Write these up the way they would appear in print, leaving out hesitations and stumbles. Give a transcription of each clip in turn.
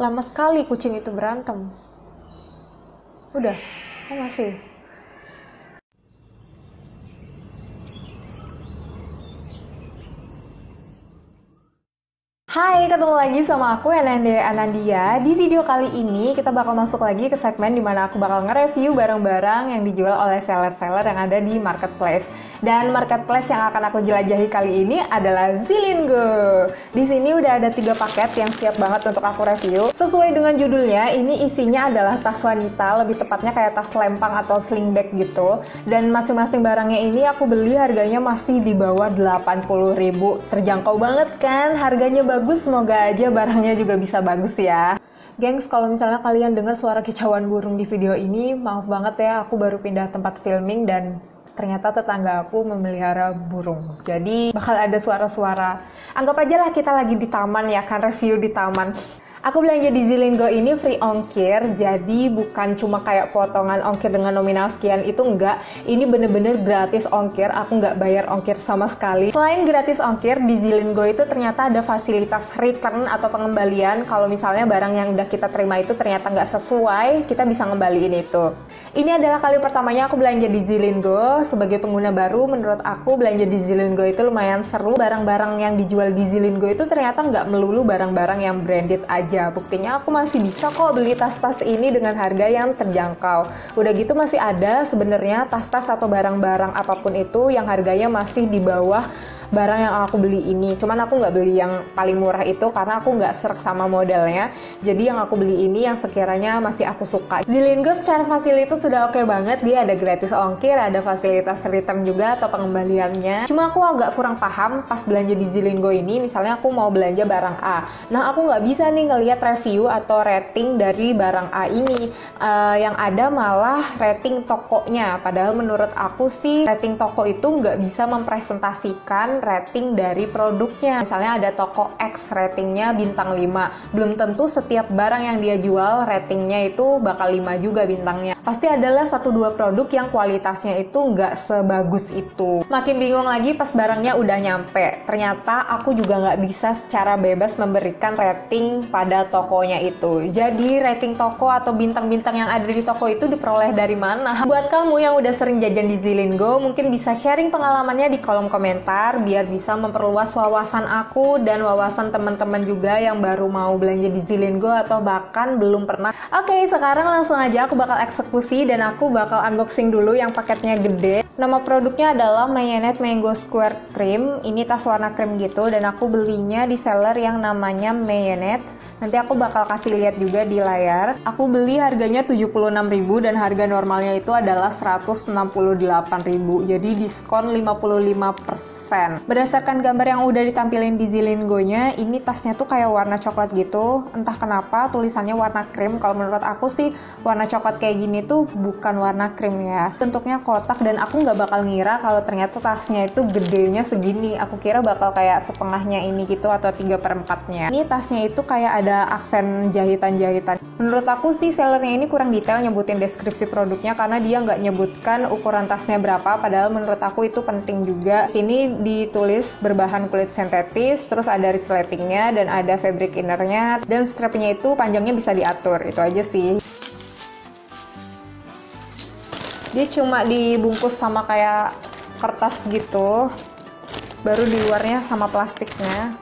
Lama sekali kucing itu berantem. Udah, oh masih. Hai, ketemu lagi sama aku Anandia. Di video kali ini kita bakal masuk lagi ke segmen dimana aku bakal nge-review barang-barang yang dijual oleh seller-seller yang ada di marketplace. Dan marketplace yang akan aku jelajahi kali ini adalah Zilingo. Di sini udah ada 3 paket yang siap banget untuk aku review. Sesuai dengan judulnya, ini isinya adalah tas wanita, lebih tepatnya kayak tas lempang atau sling bag gitu. Dan masing-masing barangnya ini aku beli harganya masih di bawah 80.000. Terjangkau banget kan? Harganya bagus, semoga aja barangnya juga bisa bagus ya. Gengs, kalau misalnya kalian dengar suara kicauan burung di video ini, maaf banget ya, aku baru pindah tempat filming dan ternyata tetangga aku memelihara burung. Jadi bakal ada suara-suara. Anggap aja lah kita lagi di taman ya kan, review di taman. Aku belanja di Zilingo ini free ongkir, jadi bukan cuma kayak potongan ongkir dengan nominal sekian, itu enggak. Ini bener-bener gratis ongkir, aku nggak bayar ongkir sama sekali. Selain gratis ongkir, di Zilingo itu ternyata ada fasilitas return atau pengembalian. Kalau misalnya barang yang udah kita terima itu ternyata nggak sesuai, kita bisa ngembaliin itu. Ini adalah kali pertamanya aku belanja di Zilingo. Sebagai pengguna baru, menurut aku belanja di Zilingo itu lumayan seru. Barang-barang yang dijual di Zilingo itu ternyata nggak melulu barang-barang yang branded aja. Buktinya aku masih bisa kok beli tas-tas ini dengan harga yang terjangkau. Udah gitu masih ada sebenarnya tas-tas atau barang-barang apapun itu yang harganya masih di bawah barang yang aku beli ini. Cuman aku nggak beli yang paling murah itu karena aku nggak serk sama modelnya. Jadi yang aku beli ini yang sekiranya masih aku suka. Zilingo secara fasilitas sudah oke banget. Dia ada gratis ongkir, ada fasilitas return juga atau pengembaliannya. Cuma aku agak kurang paham pas belanja di Zilingo ini. Misalnya aku mau belanja barang A. Nah aku nggak bisa nih ngelihat review atau rating dari barang A ini. Yang ada malah rating tokonya. Padahal menurut aku sih rating toko itu nggak bisa mempresentasikan rating dari produknya. Misalnya ada toko X ratingnya bintang 5. Belum tentu setiap barang yang dia jual ratingnya itu bakal 5 juga bintangnya. Pasti adalah 1-2 produk yang kualitasnya itu nggak sebagus itu. Makin bingung lagi pas barangnya udah nyampe. Ternyata aku juga nggak bisa secara bebas memberikan rating pada tokonya itu. Jadi rating toko atau bintang-bintang yang ada di toko itu diperoleh dari mana? Buat kamu yang udah sering jajan di Zilingo, mungkin bisa sharing pengalamannya di kolom komentar biar bisa memperluas wawasan aku dan wawasan teman-teman juga yang baru mau belanja di Zilingo atau bahkan belum pernah. Oke, sekarang langsung aja aku bakal eksekusi dan aku bakal unboxing dulu yang paketnya gede. Nama produknya adalah Mayonnaise Mango Square Cream. Ini tas warna krim gitu dan aku belinya di seller yang namanya Mayonnaise. Nanti aku bakal kasih lihat juga di layar. Aku beli harganya 76.000 dan harga normalnya itu adalah 168.000. Jadi diskon 55%. Berdasarkan gambar yang udah ditampilin di Zilingo-nya, ini tasnya tuh kayak warna coklat gitu. Entah kenapa tulisannya warna krim. Kalau menurut aku sih warna coklat kayak gini tuh bukan warna krim ya. Bentuknya kotak dan aku nggak bakal ngira kalau ternyata tasnya itu gedenya segini. Aku kira bakal kayak setengahnya ini gitu atau 3/4-nya. Ini tasnya itu kayak ada aksen jahitan-jahitan. Menurut aku sih sellernya ini kurang detail nyebutin deskripsi produknya karena dia nggak nyebutkan ukuran tasnya berapa. Padahal menurut aku itu penting juga. Sini ditulis berbahan kulit sintetis, terus ada resletingnya dan ada fabric innernya dan strapnya itu panjangnya bisa diatur. Itu aja sih. Dia cuma dibungkus sama kayak kertas gitu, baru di luarnya sama plastiknya.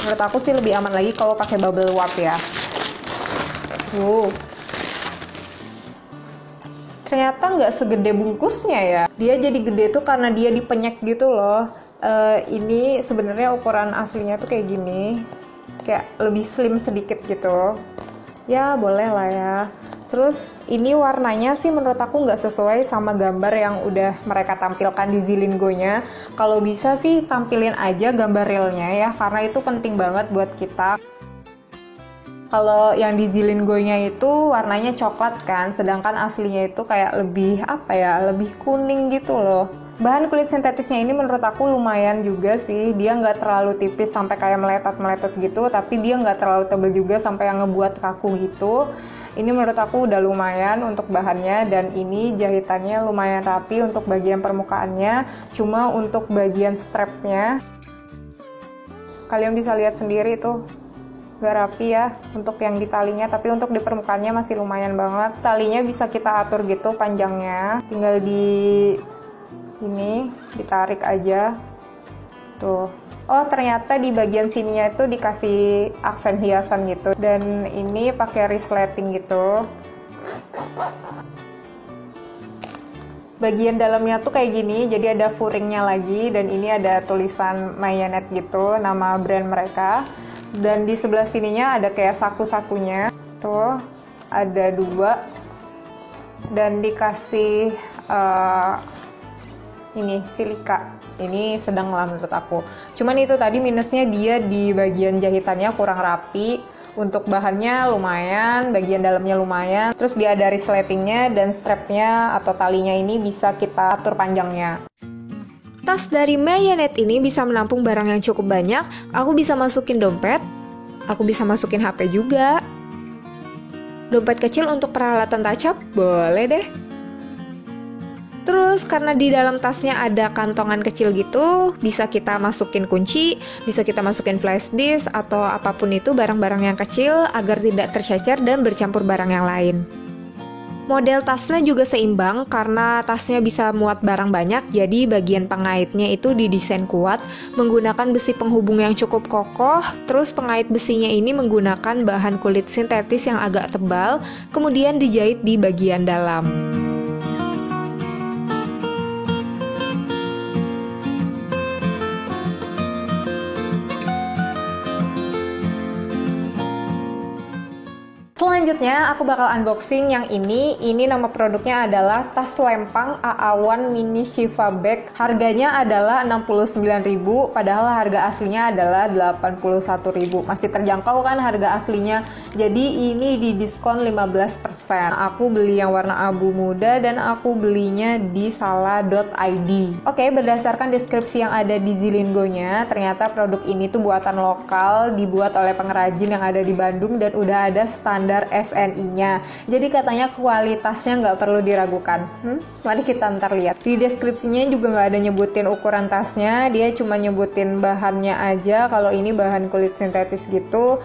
Menurut aku sih lebih aman lagi kalau pakai bubble wrap ya. Ternyata nggak segede bungkusnya ya. Dia jadi gede tuh karena dia dipenyek gitu loh. Ini sebenarnya ukuran aslinya tuh kayak gini, kayak lebih slim sedikit gitu. Ya boleh lah ya. Terus ini warnanya sih menurut aku nggak sesuai sama gambar yang udah mereka tampilkan di Zilingo-nya. Kalau bisa sih tampilin aja gambar realnya ya, karena itu penting banget buat kita. Kalau yang di Zilingo-nya itu warnanya coklat kan, sedangkan aslinya itu kayak lebih lebih kuning gitu loh. Bahan kulit sintetisnya ini menurut aku lumayan juga sih. Dia nggak terlalu tipis sampai kayak meletot-meletot gitu, tapi dia nggak terlalu tebal juga sampai yang ngebuat kaku gitu. Ini menurut aku udah lumayan untuk bahannya dan ini jahitannya lumayan rapi untuk bagian permukaannya. Cuma untuk bagian strapnya, kalian bisa lihat sendiri tuh. Gak rapi ya untuk yang di talinya, tapi untuk di permukaannya masih lumayan banget. Talinya bisa kita atur gitu panjangnya, tinggal di ini ditarik aja tuh. Oh ternyata di bagian sininya itu dikasih aksen hiasan gitu, dan ini pakai resleting gitu. Bagian dalamnya tuh kayak gini, jadi ada furingnya lagi, dan ini ada tulisan Mayanet gitu, nama brand mereka. Dan di sebelah sininya ada kayak saku-sakunya tuh, ada 2, dan dikasih ini silika. Ini sedang lah menurut aku, cuman itu tadi minusnya dia di bagian jahitannya kurang rapi. Untuk bahannya lumayan, bagian dalamnya lumayan, terus dia ada resletingnya, dan strapnya atau talinya ini bisa kita atur panjangnya. Tas dari Mayanet ini bisa menampung barang yang cukup banyak. Aku bisa masukin dompet, aku bisa masukin HP juga. Dompet kecil untuk peralatan touch up, boleh deh. Terus karena di dalam tasnya ada kantongan kecil gitu, bisa kita masukin kunci, bisa kita masukin flash disk, atau apapun itu barang-barang yang kecil agar tidak tercecer dan bercampur barang yang lain. Model tasnya juga seimbang karena tasnya bisa muat barang banyak, jadi bagian pengaitnya itu didesain kuat menggunakan besi penghubung yang cukup kokoh. Terus pengait besinya ini menggunakan bahan kulit sintetis yang agak tebal, kemudian dijahit di bagian dalam. Selanjutnya aku bakal unboxing yang ini. Ini nama produknya adalah tas lempang AA1 Mini Shiva Bag. Harganya adalah 69.000, padahal harga aslinya adalah 81.000. Masih terjangkau kan harga aslinya. Jadi ini di diskon 15%. Aku beli yang warna abu muda dan aku belinya di sala.id. Oke, berdasarkan deskripsi yang ada di Zilindgo-nya, ternyata produk ini tuh buatan lokal, dibuat oleh pengrajin yang ada di Bandung, dan udah ada standar SNI-nya. Jadi katanya kualitasnya nggak perlu diragukan. Mari kita ntar lihat. Di deskripsinya juga nggak ada nyebutin ukuran tasnya, dia cuma nyebutin bahannya aja. Kalau ini bahan kulit sintetis gitu,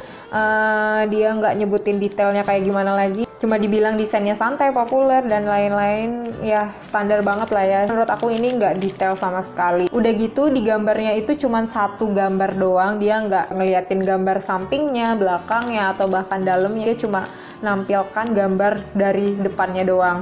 dia nggak nyebutin detailnya kayak gimana lagi. Cuma dibilang desainnya santai, populer, dan lain-lain. Ya standar banget lah ya. Menurut aku ini nggak detail sama sekali. Udah gitu di gambarnya itu cuma satu gambar doang. Dia nggak ngeliatin gambar sampingnya, belakangnya, atau bahkan dalamnya. Dia cuma nampilkan gambar dari depannya doang.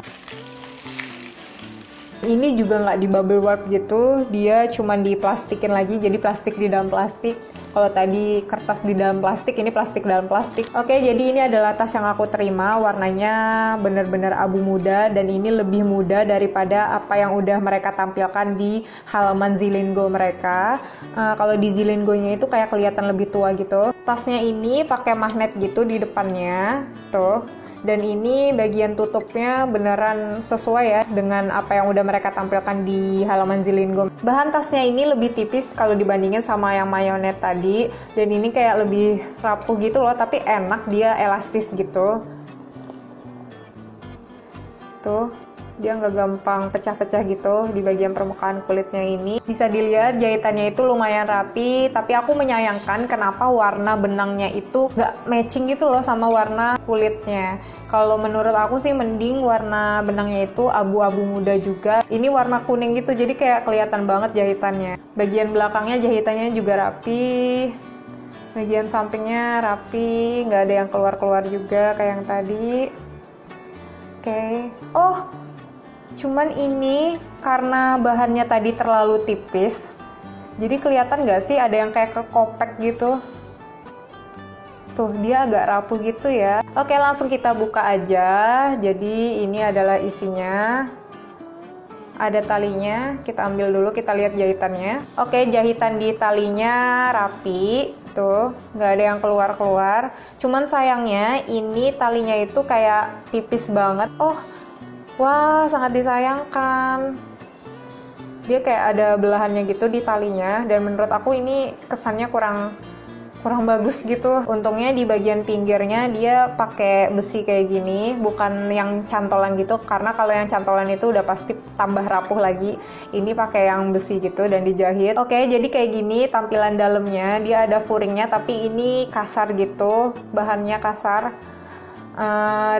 Ini juga nggak di bubble wrap gitu, dia cuma diplastikin lagi, jadi plastik di dalam plastik. Kalau tadi kertas di dalam plastik, ini plastik dalam plastik. Oke, jadi ini adalah tas yang aku terima. Warnanya bener-bener abu muda, dan ini lebih muda daripada apa yang udah mereka tampilkan di halaman Zilindgo mereka. Kalau di Zilindgo-nya itu kayak kelihatan lebih tua gitu. Tasnya ini pakai magnet gitu di depannya, tuh. Dan ini bagian tutupnya beneran sesuai ya dengan apa yang udah mereka tampilkan di halaman Zilindgo. Bahan tasnya ini lebih tipis kalau dibandingin sama yang Mayanet tadi, dan ini kayak lebih rapuh gitu loh, tapi enak, dia elastis gitu. Tuh, dia nggak gampang pecah-pecah gitu di bagian permukaan kulitnya ini. Bisa dilihat jahitannya itu lumayan rapi, tapi aku menyayangkan kenapa warna benangnya itu nggak matching gitu loh sama warna kulitnya. Kalau menurut aku sih mending warna benangnya itu abu-abu muda juga. Ini warna kuning gitu, jadi kayak kelihatan banget jahitannya. Bagian belakangnya jahitannya juga rapi, bagian sampingnya rapi, nggak ada yang keluar-keluar juga kayak yang tadi. Oke. Oh, cuman ini karena bahannya tadi terlalu tipis, jadi kelihatan nggak sih ada yang kayak kekopek gitu. Tuh, dia agak rapuh gitu ya. Oke, langsung kita buka aja. Jadi ini adalah isinya. Ada talinya, kita ambil dulu, kita lihat jahitannya. Oke, jahitan di talinya rapi. Tuh, nggak ada yang keluar-keluar. Cuman sayangnya ini talinya itu kayak tipis banget. Oh, wah, sangat disayangkan. Dia kayak ada belahannya gitu di talinya, dan menurut aku ini kesannya kurang kurang bagus gitu. Untungnya di bagian pinggirnya dia pakai besi kayak gini, bukan yang cantolan gitu, karena kalau yang cantolan itu udah pasti tambah rapuh lagi. Ini pakai yang besi gitu dan dijahit. Oke, jadi kayak gini tampilan dalamnya. Dia ada furingnya tapi ini kasar gitu, bahannya kasar.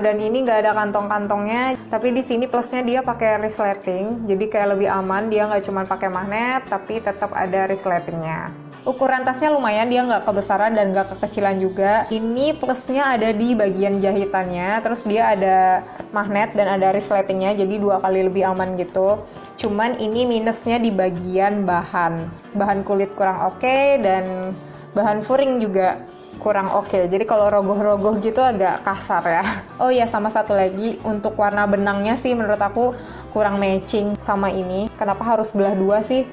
Dan ini nggak ada kantong-kantongnya, tapi di sini plusnya dia pakai resleting, jadi kayak lebih aman. Dia nggak cuma pakai magnet, tapi tetap ada resletingnya. Ukuran tasnya lumayan, dia nggak kebesaran dan nggak kekecilan juga. Ini plusnya ada di bagian jahitannya, terus dia ada magnet dan ada resletingnya, jadi 2 kali lebih aman gitu. Cuman ini minusnya di bagian bahan kulit kurang oke, dan bahan furing juga kurang oke. Jadi kalau rogoh-rogoh gitu agak kasar ya. Oh ya, sama satu lagi, untuk warna benangnya sih menurut aku kurang matching sama ini. Kenapa harus belah 2 sih?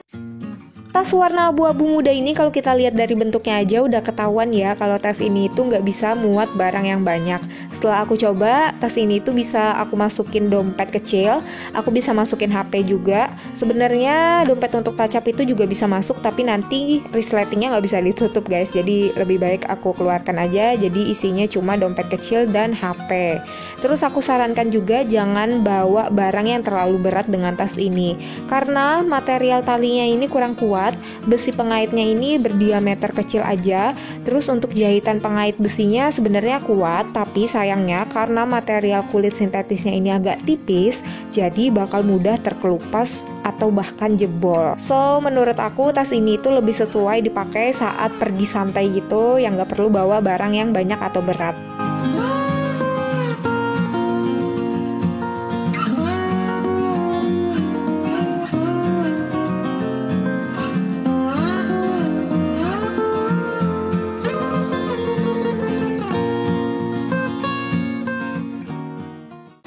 Tas warna abu-abu muda ini kalau kita lihat dari bentuknya aja udah ketahuan ya kalau tas ini itu nggak bisa muat barang yang banyak. Setelah aku coba, tas ini tuh bisa aku masukin dompet kecil, aku bisa masukin HP juga. Sebenarnya dompet untuk touch up itu juga bisa masuk, tapi nanti resletingnya nggak bisa ditutup guys. Jadi lebih baik aku keluarkan aja, jadi isinya cuma dompet kecil dan HP. Terus aku sarankan juga jangan bawa barang yang terlalu berat dengan tas ini, karena material talinya ini kurang kuat. Besi pengaitnya ini berdiameter kecil aja. Terus untuk jahitan pengait besinya sebenarnya kuat, tapi sayangnya karena material kulit sintetisnya ini agak tipis, jadi bakal mudah terkelupas atau bahkan jebol. So menurut aku tas ini itu lebih sesuai dipakai saat pergi santai gitu, yang gak perlu bawa barang yang banyak atau berat.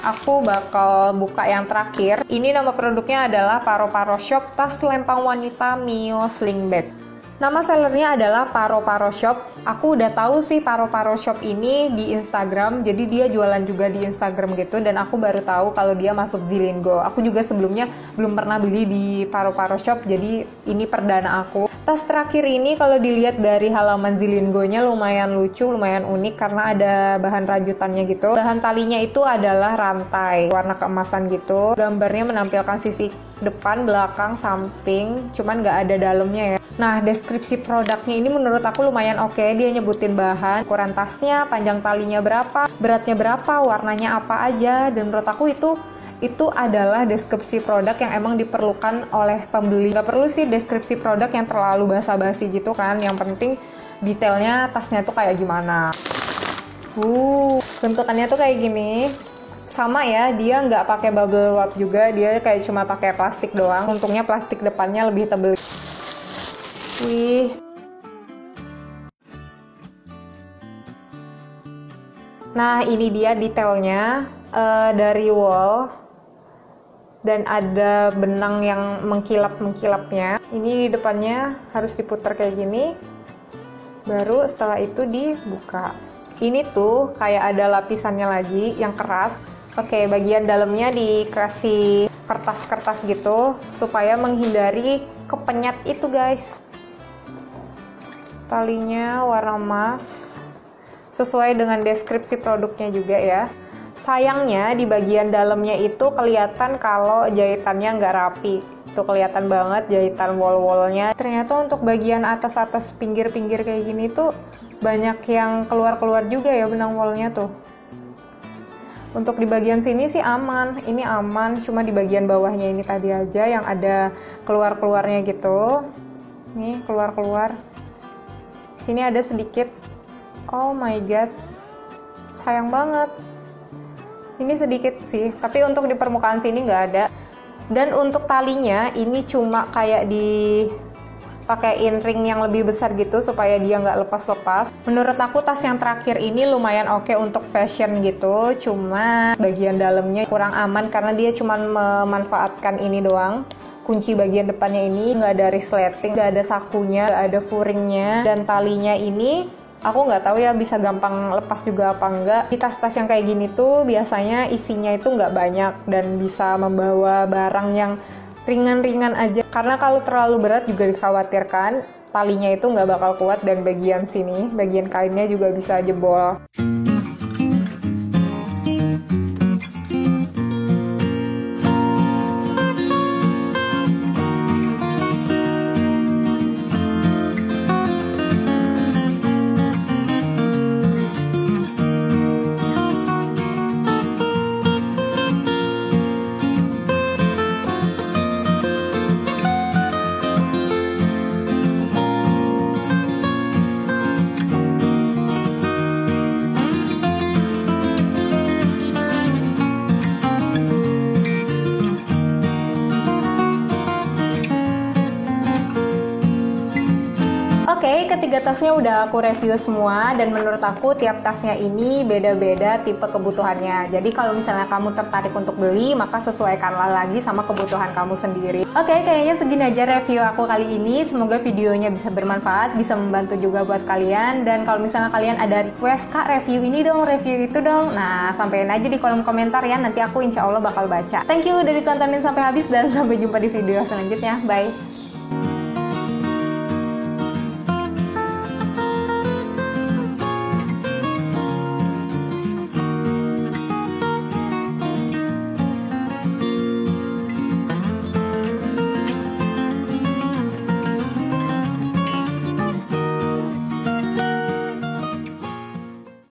Aku bakal buka yang terakhir. Ini nama produknya adalah Paro Paro Shop tas lempang wanita Mio Sling Bag. Nama sellernya adalah Paro Paro Shop. Aku udah tahu sih Paro Paro Shop ini di Instagram, jadi dia jualan juga di Instagram gitu, dan aku baru tahu kalau dia masuk Zilingo. Aku juga sebelumnya belum pernah beli di Paro Paro Shop, jadi ini perdana aku. Tas terakhir ini kalau dilihat dari halaman Zilingo-nya lumayan lucu, lumayan unik karena ada bahan rajutannya gitu. Bahan talinya itu adalah rantai warna keemasan gitu. Gambarnya menampilkan sisi depan, belakang, samping, cuman nggak ada dalamnya ya. Nah, deskripsi produknya ini menurut aku lumayan oke. Dia nyebutin bahan, ukuran tasnya, panjang talinya berapa, beratnya berapa, warnanya apa aja, dan menurut aku itu adalah deskripsi produk yang emang diperlukan oleh pembeli. Gak perlu sih deskripsi produk yang terlalu basa-basi gitu kan. Yang penting detailnya tasnya tuh kayak gimana. Bentukannya tuh kayak gini. Sama ya, dia nggak pakai bubble wrap juga, dia kayak cuma pakai plastik doang. Untungnya plastik depannya lebih tebal. Wih. Nah, ini dia detailnya dari wall. Dan ada benang yang mengkilap-mengkilapnya. Ini di depannya harus diputar kayak gini. Baru setelah itu dibuka. Ini tuh kayak ada lapisannya lagi yang keras. Oke, bagian dalamnya dikasih kertas-kertas gitu supaya menghindari kepenyet itu guys. Talinya warna emas, sesuai dengan deskripsi produknya juga ya. Sayangnya di bagian dalamnya itu kelihatan kalau jahitannya nggak rapi. Tuh kelihatan banget jahitan wall-wallnya. Ternyata untuk bagian atas-atas pinggir-pinggir kayak gini tuh banyak yang keluar-keluar juga ya benang wallnya tuh. Untuk di bagian sini sih aman, ini aman, cuma di bagian bawahnya ini tadi aja yang ada keluar-keluarnya gitu. Nih keluar-keluar. Sini ada sedikit. Oh my god, sayang banget. Ini sedikit sih, tapi untuk di permukaan sini nggak ada. Dan untuk talinya ini cuma kayak dipakein ring yang lebih besar gitu supaya dia nggak lepas-lepas. Menurut aku tas yang terakhir ini lumayan oke untuk fashion gitu, cuma bagian dalamnya kurang aman karena dia cuma memanfaatkan ini doang. Kunci bagian depannya ini nggak ada resleting, nggak ada sakunya, nggak ada furingnya, dan talinya ini aku nggak tahu ya bisa gampang lepas juga apa enggak. Di tas-tas yang kayak gini tuh biasanya isinya itu nggak banyak dan bisa membawa barang yang ringan-ringan aja. Karena kalau terlalu berat juga dikhawatirkan talinya itu nggak bakal kuat dan bagian sini, bagian kainnya juga bisa jebol. Oke, ketiga tasnya udah aku review semua dan menurut aku tiap tasnya ini beda-beda tipe kebutuhannya. Jadi kalau misalnya kamu tertarik untuk beli, maka sesuaikanlah lagi sama kebutuhan kamu sendiri. Oke, kayaknya segini aja review aku kali ini. Semoga videonya bisa bermanfaat, bisa membantu juga buat kalian. Dan kalau misalnya kalian ada request, Kak review ini dong, review itu dong, nah sampein aja di kolom komentar ya, nanti aku insya Allah bakal baca. Thank you udah ditontonin sampai habis dan sampai jumpa di video selanjutnya. Bye!